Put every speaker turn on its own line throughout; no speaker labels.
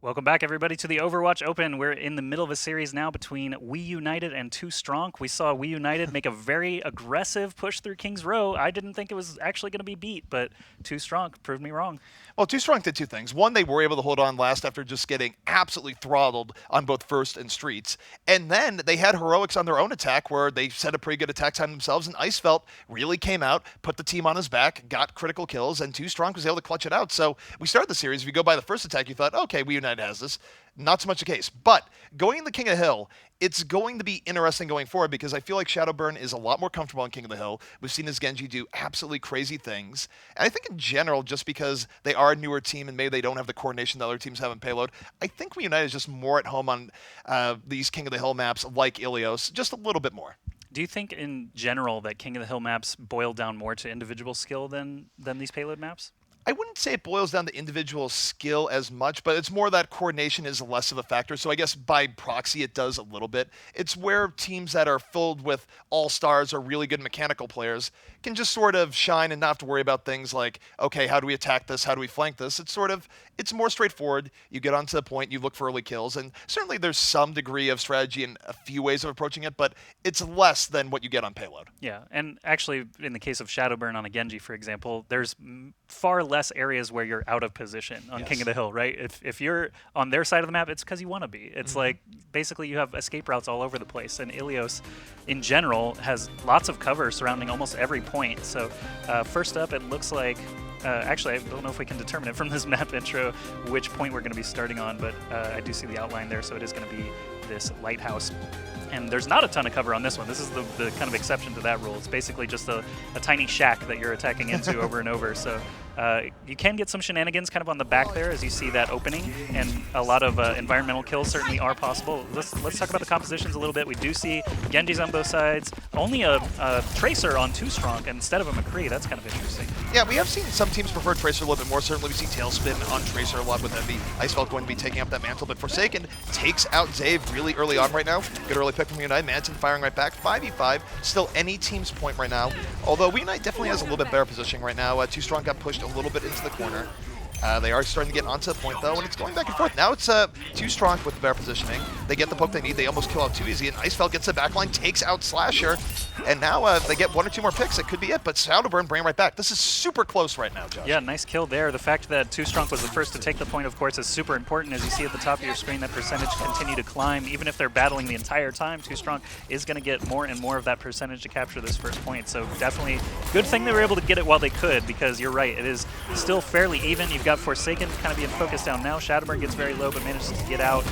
Welcome back, everybody, to the Overwatch Open. We're in the middle of a series now between WEUNITED and 2STRONK. We saw WEUNITED make a very aggressive push through King's Row. I didn't think it was actually going to be beat, but 2STRONK proved me wrong.
Well, 2STRONK did two things. One, they were able to hold on last after just getting absolutely throttled on both First and Streets. And then they had heroics on their own attack where they set a pretty good attack time themselves, and Icefelt really came out, put the team on his back, got critical kills, and 2STRONK was able to clutch it out. So we started the series. If you go by the first attack, you thought, okay, WEUNITED has this. Not so much the case. But going in the King of the Hill, it's going to be interesting going forward because I feel like Shadowburn is a lot more comfortable on King of the Hill. We've seen his Genji do absolutely crazy things. And I think in general, just because they are a newer team and maybe they don't have the coordination that other teams have in payload, I think WEUNITED is just more at home on these King of the Hill maps like Ilios, just a little bit more.
Do you think in general that King of the Hill maps boil down more to individual skill than these payload maps?
I wouldn't say it boils down to individual skill as much, but it's more that coordination is less of a factor. So I guess by proxy, it does a little bit. It's where teams that are filled with all-stars or really good mechanical players can just sort of shine and not have to worry about things like, okay, how do we attack this? How do we flank this? It's more straightforward. You get onto the point, you look for early kills, and certainly there's some degree of strategy and a few ways of approaching it, but it's less than what you get on payload.
Yeah, and actually, in the case of Shadowburn on a Genji, for example, there's far less areas where you're out of position on King of the Hill, right? If you're on their side of the map, it's because you want to be. It's like, basically, you have escape routes all over the place, and Ilios, in general, has lots of cover surrounding almost every point. So first up, it looks like, actually, I don't know if we can determine it from this map intro which point we're going to be starting on, but I do see the outline there, so it is going to be this lighthouse. And there's not a ton of cover on this one. This is the kind of exception to that rule. It's basically just a tiny shack that you're attacking into over and over. So you can get some shenanigans kind of on the back there as you see that opening, and a lot of environmental kills certainly are possible. Let's talk about the compositions a little bit. We do see Genjis on both sides. Only a Tracer on 2STRONK instead of a McCree. That's kind of interesting.
Yeah, we have seen some teams prefer Tracer a little bit more. Certainly we see Tailspin on Tracer a lot with Envy. Icefelt going to be taking up that mantle, but Forsaken takes out Zave really early on right now. Good early pick from WEUNITED. Manton firing right back. 5v5. Still any team's point right now. Although WEUNITED definitely has a little bit better positioning right now. 2STRONK got pushed a little bit into the corner. They are starting to get onto the point, though, and it's going back and forth. Now it's 2STRONK with better positioning. They get the poke they need. They almost kill out too easy, and Icefelt gets the backline, takes out Slasher, and now they get one or two more picks. It could be it, but Shadowburn bring right back. This is super close right now, Josh.
Yeah, nice kill there. The fact that 2STRONK was the first to take the point, of course, is super important. As you see at the top of your screen, that percentage continue to climb. Even if they're battling the entire time, 2STRONK is going to get more and more of that percentage to capture this first point. So definitely good thing they were able to get it while they could, because you're right, it is still fairly even. You've got Forsaken kind of being focused down now. Shadowburn gets very low but manages to get out.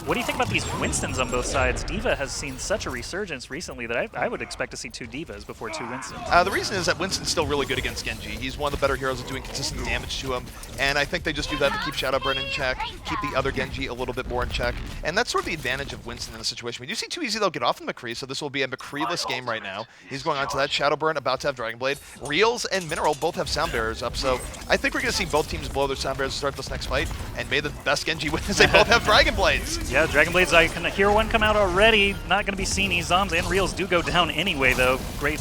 What do you think about these Winstons on both sides? D.Va has seen such a resurgence recently that I would expect to see two D.Vas before two Winstons.
The reason is that Winston's still really good against Genji. He's one of the better heroes at doing consistent damage to him, and I think they just do that to keep Shadowburn in check, keep the other Genji a little bit more in check, and that's sort of the advantage of Winston in this situation. We do see too easy they'll get off in McCree, so this will be a McCree-less game right now. He's going on to that. Shadowburn about to have Dragon Blade. Reels and Mineral both have sound barriers up, so I think we're going to see both teams blow their sound barriers to start this next fight, and may the best Genji win as they both have Dragon Blades.
Yeah, Dragon Blades, I can hear one come out already. Not going to be seen. Zoms and Reels do go down anyway, though. Great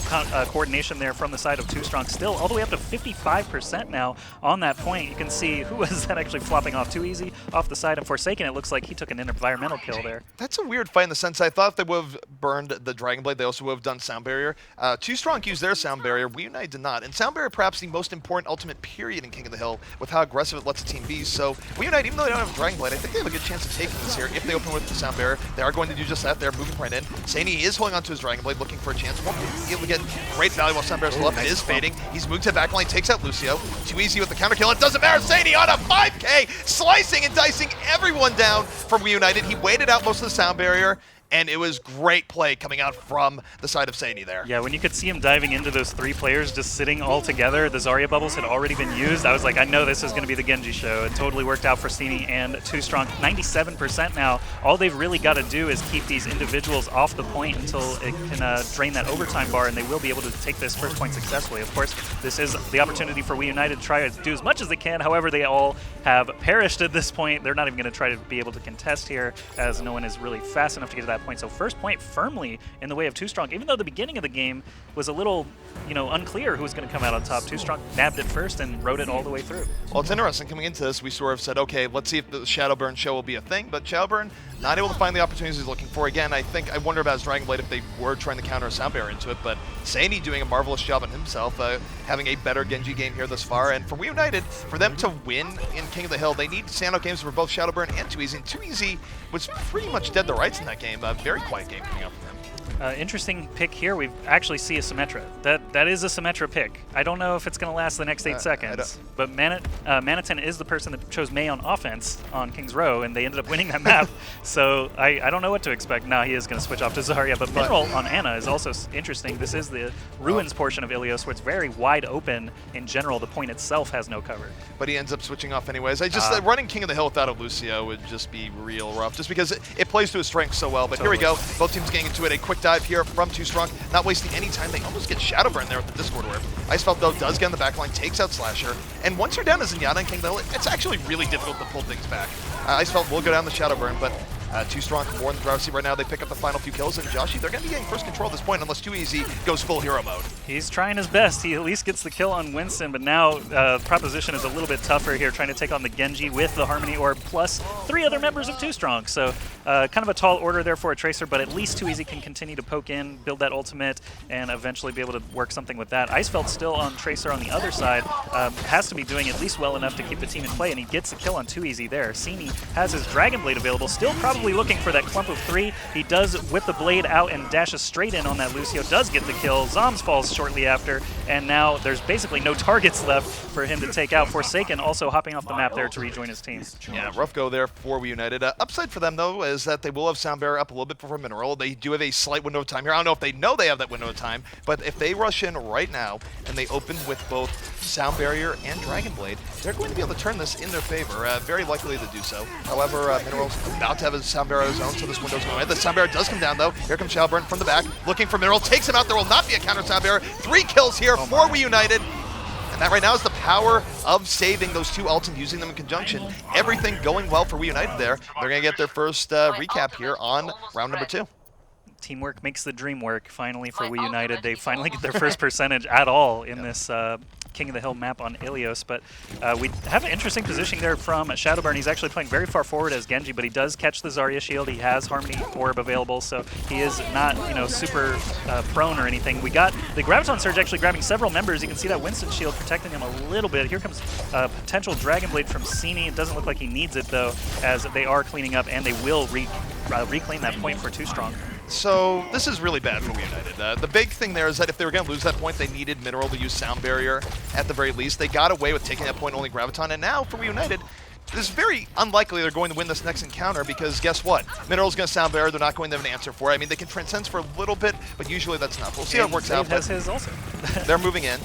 coordination there from the side of 2STRONK. Still all the way up to 55% now on that point. You can see, who was that actually flopping off too easy off the side of Forsaken? It looks like he took an environmental kill there.
That's a weird fight in the sense I thought they would have burned the Dragon Blade. They also would have done Sound Barrier. 2STRONK used their Sound Barrier. WEUNITED did not. And Sound Barrier perhaps the most important ultimate period in King of the Hill with how aggressive it lets a team be. So WEUNITED, even though they don't have Dragon Blade, I think they have a good chance of taking this here if they open with the Sound Barrier. They are going to do just that. They're moving right in. Saini is holding onto his Dragon Blade, looking for a chance. Won't be able to get great value while Sound Barrier's still up. It is fading. He's moved to the backline, takes out Lucio. Too easy with the counter kill. It doesn't matter. Saini on a 5K, slicing and dicing everyone down from WEUNITED. He waited out most of the Sound Barrier, and it was great play coming out from the side of Saini there.
Yeah, when you could see him diving into those three players just sitting all together, the Zarya bubbles had already been used. I was like, I know this is going to be the Genji show. It totally worked out for Saini and 2STRONK. 97% now. All they've really got to do is keep these individuals off the point until it can drain that overtime bar, and they will be able to take this first point successfully. Of course, this is the opportunity for WEUNITED to try to do as much as they can. However, they all have perished at this point. They're not even going to try to be able to contest here, as no one is really fast enough to get to that that point. So first point firmly in the way of 2STRONK, even though the beginning of the game was a little, unclear who was going to come out on top. 2STRONK nabbed it first and rode it all the way through.
Well, it's interesting. Coming into this, we sort of said, okay, let's see if the Shadowburn show will be a thing, but Shadowburn not able to find the opportunities he's looking for. Again, I wonder about his Dragon Blade if they were trying to counter a sound barrier into it, but Saini doing a marvelous job on himself, having a better Genji game here thus far. And for WEUNITED, for them to win in King of the Hill, they need standout games for both Shadowburn and 2EASY. And 2EASY was pretty much dead to rights in that game. A very quiet game coming up from him.
Interesting pick here. We actually see a Symmetra. That is a Symmetra pick. I don't know if it's going to last the next 8 seconds, but Manitin is the person that chose Mei on offense on King's Row, and they ended up winning that map. So I don't know what to expect. Now he is going to switch off to Zarya, but Mineral on Ana is also interesting. This is the Ruins portion of Ilios, where it's very wide open in general. The point itself has no cover.
But he ends up switching off anyways. Running King of the Hill without a Lucio would just be real rough, just because it plays to his strengths so well. But Here we go. Both teams getting into it. A quick dive here from 2STRONK, not wasting any time. They almost get Shadowburn there with the Discord Orb. Icefeld, though, does get on the back line, takes out Slasher. And once you're down to Zenyatta and King of the Hill, it's actually really difficult to pull things back. Icefeld will go down the Shadowburn, but 2STRONK more in the driver's seat right now. They pick up the final few kills, and Joshi, they're going to be getting first control at this point unless 2EASY goes full hero mode.
He's trying his best. He at least gets the kill on Winston, but now Proposition is a little bit tougher here, trying to take on the Genji with the Harmony Orb plus 3 other members of 2STRONK. So kind of a tall order there for a Tracer, but at least 2EASY can continue to poke in, build that ultimate, and eventually be able to work something with that. Icefeld still on Tracer on the other side, has to be doing at least well enough to keep the team in play, and he gets the kill on 2EASY there. Sini has his Dragon Blade available, still probably looking for that clump of 3. He does whip the blade out and dashes straight in on that Lucio, does get the kill. Zoms falls shortly after, and now there's basically no targets left for him to take out. Forsaken also hopping off the map there to rejoin his team.
Yeah, rough go there for WEUNITED. Upside for them, though, is that they will have Sound Barrier up a little bit before Mineral. They do have a slight window of time here. I don't know if they know they have that window of time, but if they rush in right now and they open with both Sound Barrier and Dragon Blade, they're going to be able to turn this in their favor. Very likely to do so. However, Mineral's about to have his Sound Barrier of his own, so this window's going away. The Sound Barrier does come down, though. Here comes Shadowburn from the back, looking for Mineral, takes him out. There will not be a counter Sound Barrier. 3 kills here for WEUNITED. And that right now is the power of saving those 2 ults and using them in conjunction. Everything going well for WEUNITED there. They're going to get their first recap here on round number 2.
Teamwork makes the dream work, finally, for WEUNITED. They finally get their first percentage at all in this King of the Hill map on Ilios, but we have an interesting positioning there from Shadowburn. He's actually playing very far forward as Genji, but he does catch the Zarya shield. He has Harmony Orb available, so he is not, super prone or anything. We got the Graviton Surge actually grabbing several members. You can see that Winston shield protecting him a little bit. Here comes a potential Dragon Blade from Sini. It doesn't look like he needs it, though, as they are cleaning up, and they will reclaim that point for 2STRONK.
So this is really bad for WEUNITED. The big thing there is that if they were going to lose that point, they needed Mineral to use Sound Barrier at the very least. They got away with taking that point only Graviton, and now for WEUNITED, it's very unlikely they're going to win this next encounter because guess what? Mineral's going to Sound Barrier. They're not going to have an answer for it. I mean, they can transcend for a little bit, but usually that's enough. We'll see how it works out.
Has his also.
They're moving in.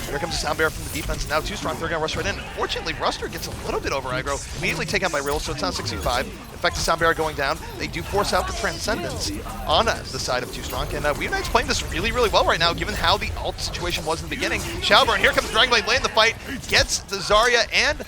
Here comes a Sound Barrier from the defense. Now 2STRONK, they're going to rush right in. Unfortunately, Ruster gets a little bit over aggro. Immediately taken out by Rill, so it's now 65. Effective Sound Barrier going down. They do force out the Transcendence on the side of 2STRONK. And WEUNITED's playing this really, really well right now, given how the ult situation was in the beginning. Shadowburn, here comes Dragon Blade late in the fight. Gets the Zarya and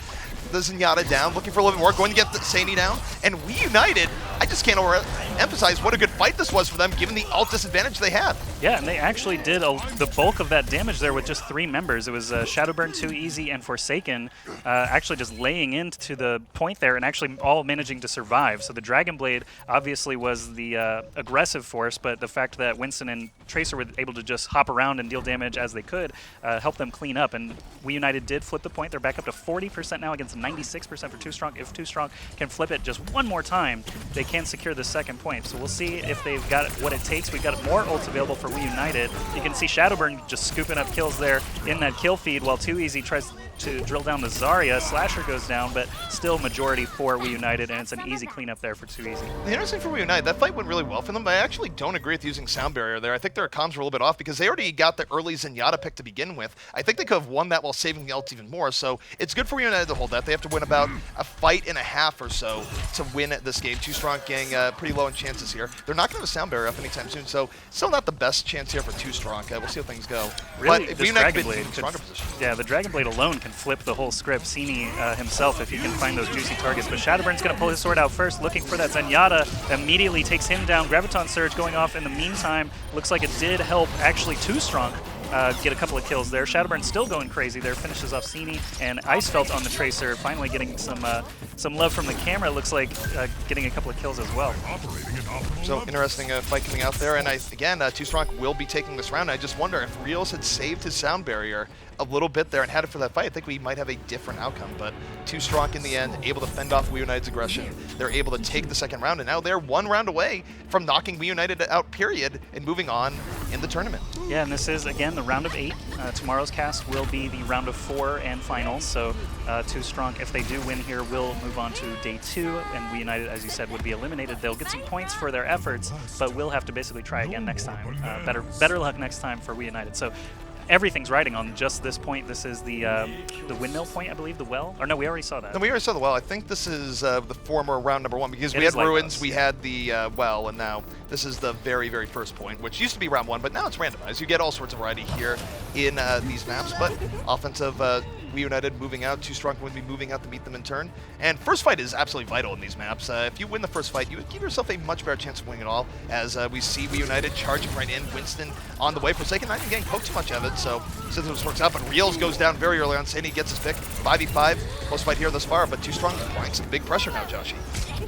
the Zenyatta down, looking for a little bit more, going to get the Saini down. And WEUNITED, I just can't overemphasize what a good fight this was for them, given the ult disadvantage they had.
Yeah, and they actually did the bulk of that damage there with just 3 members. It was Shadowburn, 2EASY, and Forsaken actually just laying into the point there and actually all managing to survive. So the Dragon Blade obviously was the aggressive force, but the fact that Winston and Tracer were able to just hop around and deal damage as they could helped them clean up. And WEUNITED did flip the point. They're back up to 40% now against 96% for 2STRONK. If 2STRONK can flip it just one more time, they can secure the second point. So we'll see if they've got what it takes. We've got more ults available for WEUNITED. You can see Shadowburn just scooping up kills there in that kill feed while 2EASY tries to drill down the Zarya. Slasher goes down, but still majority for WEUNITED, and it's an easy cleanup there for 2EASY.
The interesting for WEUNITED, that fight went really well for them, but I actually don't agree with using Sound Barrier there. I think their comms were a little bit off because they already got the early Zenyatta pick to begin with. I think they could have won that while saving the ult even more, so it's good for WEUNITED to hold that. They have to win about a fight and a half or so to win this game. 2STRONK getting pretty low in chances here. They're not going to have a Sound Barrier up anytime soon, so still not the best chance here for 2STRONK. We'll see how things go.
Really,
but if
this
WEUNITED
Dragon Blade
in a stronger position.
Yeah, the Dragon Blade alone can flip the whole script. Sini himself, if he can find those juicy targets. But Shadowburn's going to pull his sword out first, looking for that Zenyatta. Immediately takes him down. Graviton Surge going off in the meantime. Looks like it did help, actually, 2STRONK get a couple of kills there. Shadowburn still going crazy there, finishes off Sini, and Icefelt on the Tracer, finally getting some love from the camera. Looks like getting a couple of kills as well.
So interesting fight coming out there, and again, 2STRONK will be taking this round. I just wonder if Reels had saved his sound barrier a little bit there and had it for that fight, I think we might have a different outcome. But 2STRONK in the end, able to fend off WEUNITED's aggression. They're able to take the second round, and now they're one round away from knocking WEUNITED out, period, and moving on in the tournament.
Yeah, and this is, again, the round of 8. Tomorrow's cast will be the round of 4 and finals, so 2STRONK, if they do win here, will move on to day 2, and WEUNITED, as you said, would be eliminated. They'll get some points for their efforts, but will have to basically try again next time. Better luck next time for WEUNITED. So everything's riding on just this point. This is the windmill point, I believe, the well. Or no, we already saw that.
No, we already saw the well. I think this is the former round number 1 because we had
like
ruins,
us.
we had the well, and now this is the very, very first point, which used to be round 1, but now it's randomized. You get all sorts of variety here in these maps, but offensive WEUNITED moving out. 2STRONK would be moving out to meet them in turn. And first fight is absolutely vital in these maps. If you win the first fight, you would give yourself a much better chance of winning it all, as we see WEUNITED charging right in. Winston on the way. Forsaken not even getting poked too much of it, so this works out. But Reels goes down very early on. Sandy gets his pick. 5v5. Close fight here thus far, but 2STRONK applying some big pressure now, Joshy.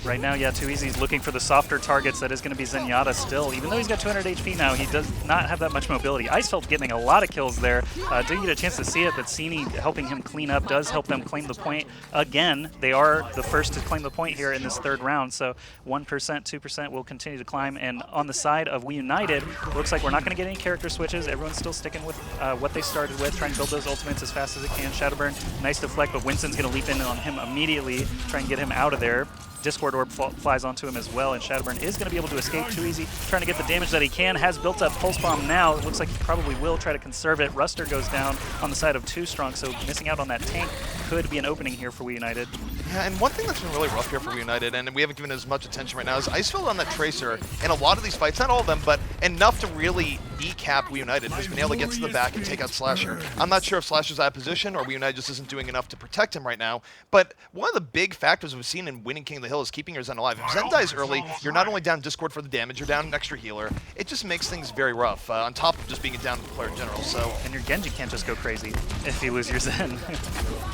Right now, yeah, 2Easy's looking for the softer targets. That is going to be Zenyatta still. Even though he's got 200 HP now, he does not have that much mobility. Icefelt getting a lot of kills there. Didn't get a chance to see it, but Sini helping him clean up does help them claim the point. Again, they are the first to claim the point here in this third round, so 1%, 2% will continue to climb. And on the side of WEUNITED, looks like we're not going to get any character switches. Everyone's still sticking with what they started with, trying to build those ultimates as fast as it can. Shadowburn, nice deflect, but Winston's going to leap in on him immediately, try and get him out of there. Discord Orb flies onto him as well, and Shadowburn is going to be able to escape. 2Easy trying to get the damage that he can, has built up Pulse Bomb now. It looks like he probably will try to conserve it. Ruster goes down on the side of 2STRONK, so missing out on that tank could be an opening here for WEUNITED.
Yeah, and one thing that's been really rough here for WEUNITED, and we haven't given as much attention right now, is Icefeld on that Tracer in a lot of these fights, not all of them, but enough to really decap WEUNITED, who's been able to get to the back and take out Slasher. I'm not sure if Slasher's out of position or WEUNITED just isn't doing enough to protect him right now, but one of the big factors we've seen in winning King of the Hill is keeping your Zen alive. If Zen dies early, you're not only down Discord for the damage, you're down an extra healer. It just makes things very rough, on top of just being a down player in general. So,
and your Genji can't just go crazy if you lose your Zen.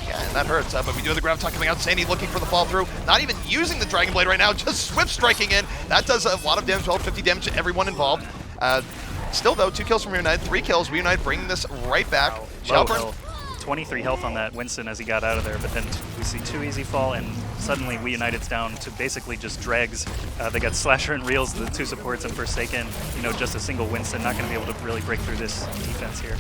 Yeah, and that hurts, but we do have the Graviton coming out. Sandy looking for the fall through, not even using the Dragon Blade right now, just swift striking in. That does a lot of damage, well, 50 damage to everyone involved. Still though, 2 kills from WEUNITED, 3 kills. WEUNITED bringing this right back.
Wow. 23 health on that Winston as he got out of there, but then we see 2Easy fall, and suddenly WEUNITED's down to basically just dregs. They got Slasher and Reels, the 2 supports, and Forsaken, just a single Winston, not going to be able to really break through this defense here.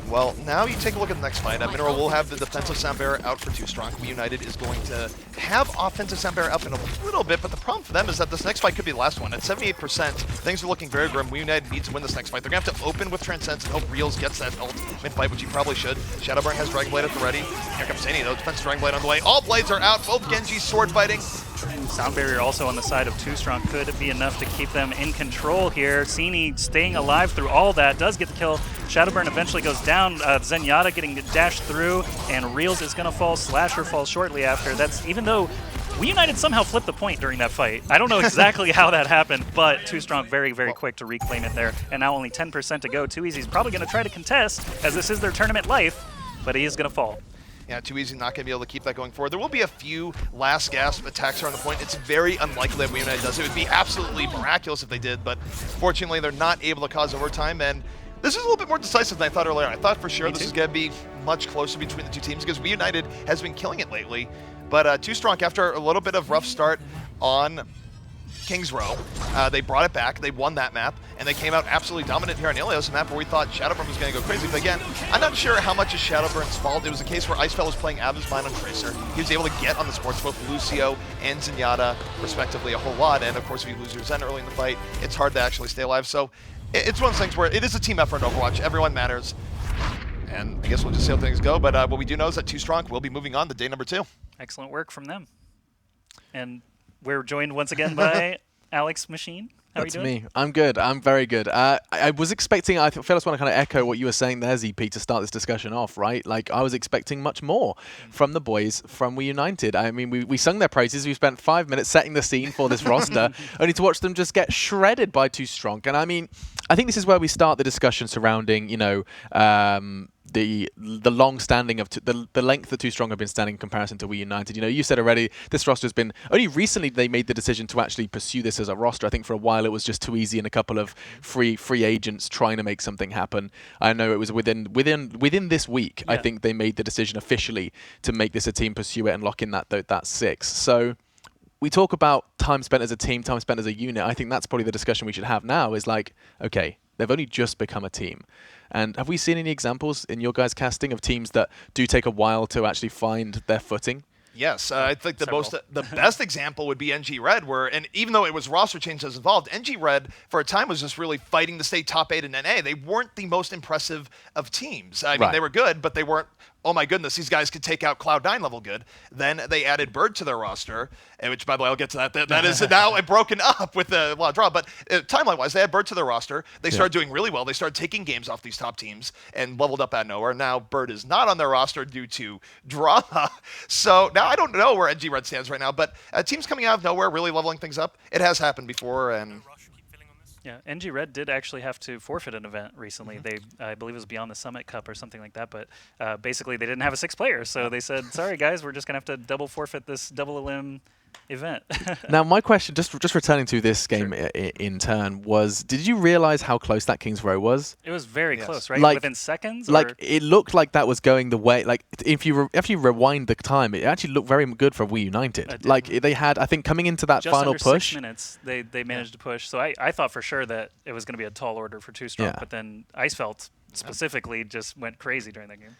Well, now you take a look at the next fight. Mineral will have the defensive sound barrier out for 2STRONK. WEUNITED is going to have offensive sound barrier up in a little bit, but the problem for them is that this next fight could be the last one. At 78%, things are looking very grim. WEUNITED needs to win this next fight. They're going to have to open with Transcends and hope Reels gets that ultimate fight, which he probably should. Shadowburn has Dragon Blade at the ready. Here comes Sandy, though. Defensive Dragon Blade on the way. All blades are out. Both Genji's sword fighting.
Sound barrier also on the side of 2STRONK could be enough to keep them in control here. Sini staying alive through all that, does get the kill. Shadowburn eventually goes down. Zenyatta getting dashed through, and Reels is going to fall. Slasher falls shortly after. That's even though WEUNITED somehow flipped the point during that fight. I don't know exactly how that happened, but 2STRONK very, very quick to reclaim it there. And now only 10% to go. 2Easy's probably going to try to contest, as this is their tournament life, but he is going to fall.
Yeah, 2Easy not going to be able to keep that going forward. There will be a few last gasp attacks around the point. It's very unlikely that WEUNITED does. It would be absolutely miraculous if they did, but fortunately they're not able to cause overtime, and this is a little bit more decisive than I thought earlier. I thought for sure this is going to be much closer between the two teams because WEUNITED has been killing it lately, but 2STRONK, after a little bit of rough start on King's Row, they brought it back, they won that map, and they came out absolutely dominant here on Ilios, a map where we thought Shadowburn was going to go crazy. But again, I'm not sure how much is Shadowburn's fault. It was a case where Icefeld was playing out of his mind on Tracer. He was able to get on the sports, both Lucio and Zenyatta, respectively, a whole lot. And of course, if you lose your Zen early in the fight, it's hard to actually stay alive. So it's one of those things where it is a team effort in Overwatch. Everyone matters. And I guess we'll just see how things go. But what we do know is that 2STRONK will be moving on to day number 2.
Excellent work from them. And we're joined once again by Alex Machine. How are you
That's
doing?
me. I'm good. I'm very good. I was expecting, I feel I just want to kind of echo what you were saying there, ZP, to start this discussion off, right? Like, I was expecting much more from the boys from WEUNITED. I mean, we sung their praises. We spent 5 minutes setting the scene for this roster, only to watch them just get shredded by 2STRONK. And I mean, I think this is where we start the discussion surrounding, you know, the long standing of the length that 2STRONK have been standing in comparison to WEUNITED. You know, you said already, this roster has been only recently they made the decision to actually pursue this as a roster. I think for a while it was just too easy and a couple of free agents trying to make something happen. I know it was within this week.
Yeah.
I think they made the decision officially to make this a team, pursue it, and lock in that 6. So we talk about time spent as a team, time spent as a unit. I think that's probably the discussion we should have now. Is like, okay, they've only just become a team. And have we seen any examples in your guys' casting of teams that do take a while to actually find their footing?
Yes, I think
Several.
the best example would be NG Red, where, and even though it was roster changes involved, NG Red for a time was just really fighting to stay top 8 in NA. They weren't the most impressive of teams. I mean, they were good, but they weren't, oh my goodness, these guys could take out Cloud9 level good. Then they added Bird to their roster, which, by the way, I'll get to that. That is now broken up with a lot of draw. But timeline-wise, they had Bird to their roster. They started doing really well. They started taking games off these top teams and leveled up out of nowhere. Now Bird is not on their roster due to drama. So now I don't know where NG Red stands right now, but teams coming out of nowhere, really leveling things up. It has happened before, and
Yeah, NG Red did actually have to forfeit an event recently. They, I believe it was Beyond the Summit Cup or something like that, but basically they didn't have a 6th player, so they said, sorry guys, we're just going to have to double forfeit this double elim event.
Now, my question, just returning to this game in turn, was, did you realize how close that King's Row was?
It was very close, right?
Like,
Within seconds?
Like,
or?
it looked like that was going the way, like, if you rewind the time, it actually looked very good for WEUNITED. Like, they had, I think, coming into that
just
final
under
push.
6 minutes, they managed to push. So I thought for sure that it was going to be a tall order for 2STRONK, but then Icefelt specifically just went crazy during that game.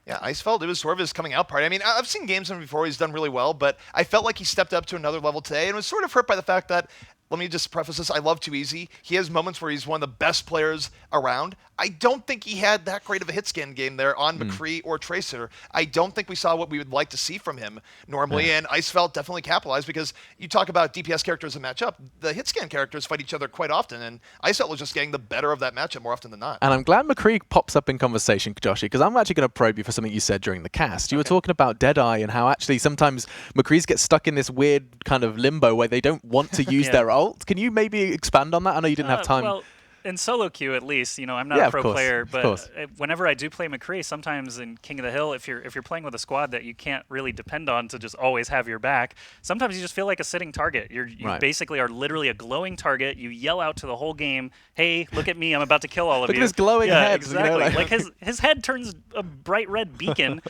yeah, Icefeld, it was sort of his coming out party. I mean, I've seen games of him before. He's done really well, but I felt like he stepped up to another level today and was sort of hurt by the fact that, let me just preface this, I love 2easy. He has moments where he's one of the best players around. I don't think he had that great of a hit scan game there on McCree or Tracer. I don't think we saw what we would like to see from him normally, and Icefeld definitely capitalized because you talk about DPS characters in matchup, the hit scan characters fight each other quite often, and Icefeld was just getting the better of that matchup more often than not.
And I'm glad McCree pops up in conversation, Joshy, because I'm actually going to probe you for something you said during the cast. You were talking about Deadeye and how actually sometimes McCree's get stuck in this weird kind of limbo where they don't want to use their ult. Can you maybe expand on that? I know you didn't have time.
Well, in solo queue at least, you know, I'm not a pro player, but whenever I do play McCree, sometimes in King of the Hill, if you're playing with a squad that you can't really depend on to just always have your back, sometimes you just feel like a sitting target. You basically are literally a glowing target. You yell out to the whole game, "Hey, look at me! I'm about to kill all of you."
Look at his glowing head.
Exactly.
You know,
like his head turns a bright red beacon.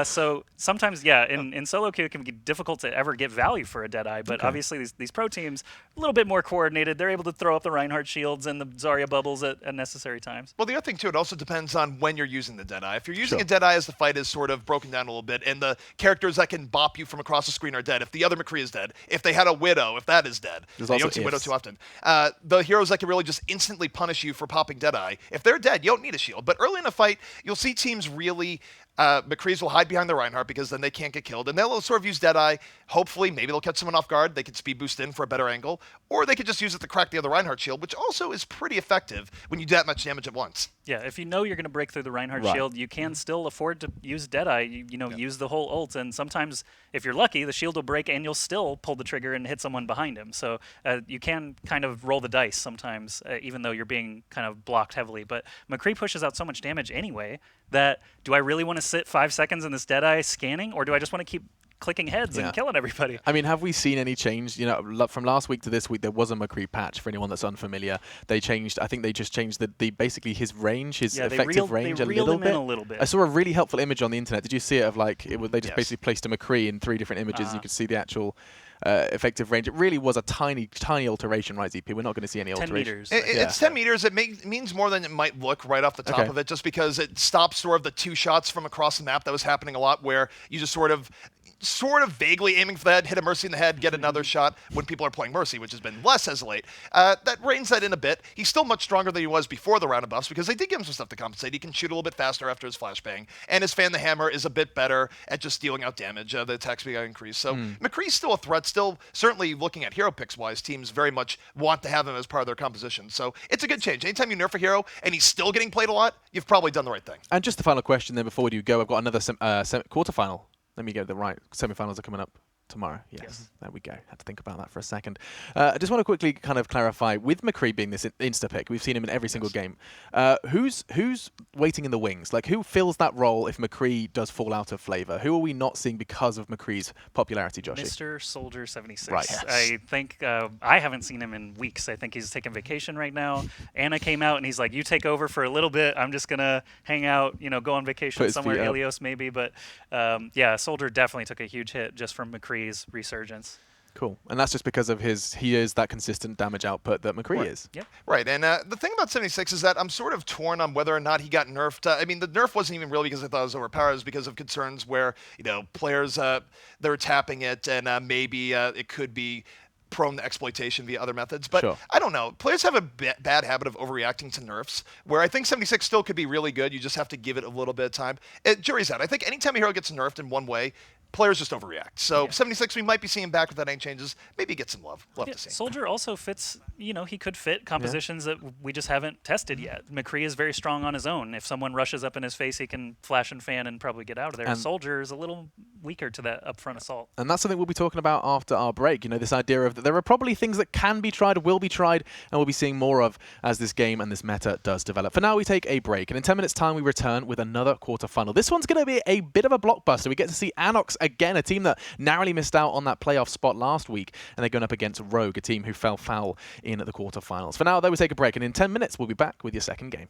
So sometimes, in solo queue, it can be difficult to ever get value for a Deadeye. But obviously, these pro teams, a little bit more coordinated. They're able to throw up the Reinhardt shields and the Zarya bubbles at necessary times.
Well, the other thing, too, it also depends on when you're using the Deadeye. If you're using a Deadeye as the fight is sort of broken down a little bit, and the characters that can bop you from across the screen are dead, if the other McCree is dead, if they had a Widow, if that is dead, you don't see Widow too often. The heroes that can really just instantly punish you for popping Deadeye, if they're dead, you don't need a shield. But early in a fight, you'll see teams really... McCree's will hide behind the Reinhardt because then they can't get killed. And they'll sort of use Deadeye. Hopefully, maybe they'll catch someone off guard. They can speed boost in for a better angle. Or they could just use it to crack the other Reinhardt shield, which also is pretty effective when you do that much damage at once.
Yeah, if you know you're going to break through the Reinhardt shield, you can still afford to use Deadeye. Use the whole ult. And sometimes, if you're lucky, the shield will break and you'll still pull the trigger and hit someone behind him. So you can kind of roll the dice sometimes, even though you're being kind of blocked heavily. But McCree pushes out so much damage anyway that do I really want to sit 5 seconds in this Deadeye scanning, or do I just want to keep clicking heads and killing everybody?
I mean, have we seen any change? You know, from last week to this week, there was a McCree patch for anyone that's unfamiliar. They changed, I think they just changed the basically his range, his effective range a little bit. I saw a really helpful image on the internet. Did you see it of like, they just basically placed a McCree in 3 different images. You could see the actual effective range. It really was a tiny alteration, right, ZP? We're not going to see any
10
alteration.
meters.
It's 10 meters. It means more than it might look right off the top of it, just because it stops sort of the 2 shots from across the map that was happening a lot, where you just sort of... sort of vaguely aiming for the head, hit a Mercy in the head, get another shot when people are playing Mercy, which has been less as of late. That reins that in a bit. He's still much stronger than he was before the round of buffs because they did give him some stuff to compensate. He can shoot a little bit faster after his flashbang, and his Fan the Hammer is a bit better at just dealing out damage. The attack speed got increased. So McCree's still a threat. Still, certainly looking at hero picks wise, teams very much want to have him as part of their composition. So it's a good change. Anytime you nerf a hero and he's still getting played a lot, you've probably done the right thing.
And just the final question then before you go, I've got another quarterfinal. Let me get the right. Semifinals are coming up tomorrow. Yes, there we go. Had to think about that for a second. I just want to quickly kind of clarify, with McCree being this insta-pick, we've seen him in every single game. Who's waiting in the wings? Like, who fills that role if McCree does fall out of flavor? Who are we not seeing because of McCree's popularity, Joshi?
Mr. Soldier 76.
Right. Yes.
I think I haven't seen him in weeks. I think he's taking vacation right now. Anna came out and he's like, "You take over for a little bit. I'm just gonna hang out, go on vacation somewhere, Ilios maybe." But yeah, Soldier definitely took a huge hit just from McCree's resurgence.
Cool. And that's just because of he is that consistent damage output that McCree is.
Yep.
Right. And the thing about 76 is that I'm sort of torn on whether or not he got nerfed. I mean, the nerf wasn't even really because I thought it was overpowered. It was because of concerns where, players, they're tapping it and maybe it could be prone to exploitation via other methods. But
sure.
I don't know. Players have a bad habit of overreacting to nerfs, where I think 76 still could be really good. You just have to give it a little bit of time. Jury's out. I think anytime a hero gets nerfed in one way, players just overreact. So 76, we might be seeing back without any changes. Maybe get some love. Love to see.
Soldier also fits, he could fit compositions that we just haven't tested yet. McCree is very strong on his own. If someone rushes up in his face, he can flash and fan and probably get out of there. And Soldier is a little weaker to that upfront assault.
And that's something we'll be talking about after our break. This idea of that there are probably things that can be tried, will be tried, and we'll be seeing more of as this game and this meta does develop. For now, we take a break. And in 10 minutes' time, we return with another quarterfinal. This one's going to be a bit of a blockbuster. We get to see Anox again, a team that narrowly missed out on that playoff spot last week, and they're going up against Rogue, a team who fell foul in the quarterfinals. For now, though, we take a break, and in 10 minutes, we'll be back with your second game.